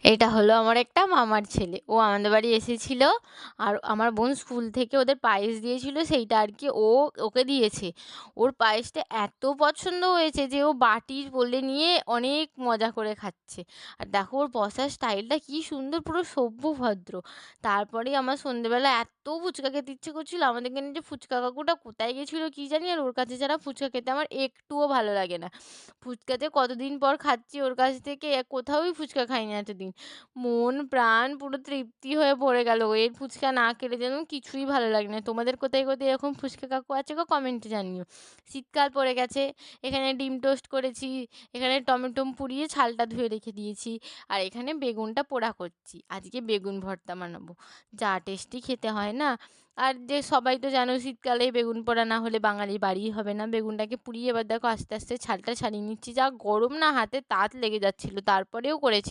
এটা হলো আমার একটা মামার ছেলে। ও আমাদের বাড়ি এসেছিল। আর আমার বোন স্কুল থেকে ওদের পায়েস দিয়েছিল সেইটা আর কি ওকে দিয়েছে। ওর পায়েসটা এত পছন্দ হয়েছে যে ও বাটির কোলে নিয়ে অনেক মজা করে খাচ্ছে। আর দেখো ওর বসার স্টাইলটা কি সুন্দর, পুরো সভ্য ভদ্র। তারপরেই আমার সন্ধ্যেবেলা এত ফুচকা খেতে ইচ্ছে করছিল, আমাদের এখানে যে ফুচকা কাকুটা কোথায় গেছিল কি জানি, আর ওর কাছে ছাড়া ফুচকা খেতে আমার একটুও ভালো লাগে না। ফুচকা যে কতদিন পর খাচ্ছি ওর কাছ থেকে, কোথাওই ফুচকা খাইনি এতদিন। মন প্রাণ পুরো তৃপ্তি হয়ে পড়ে গেল। এর ফুচকা না খেলে যেন কিছুই ভালো লাগে না। তোমাদের কোথায়, কোথায় এরকম ফুচকা কাকু আছে গো, কমেন্টে জানিও। শীতকাল পড়ে গেছে, এখানে ডিম টোস্ট করেছি, এখানে টমেটো পুড়িয়ে ছালটা ধুয়ে রেখে দিয়েছি, আর এখানে বেগুনটা পোড়া করছি। আজকে বেগুন ভর্তা বানাবো। যা টেস্টি খেতে হয় না। আর যে সবাই তো জানো শীতকালে বেগুন পোড়া না হলে বাঙালির বাড়িই হবে না। বেগুনটাকে পুড়িয়ে এবার দেখো আস্তে আস্তে ছালটা ছাড়িয়ে নিচ্ছি। যা গরম না, হাতে তাত লেগে যাচ্ছিল, তারপরেও করেছি।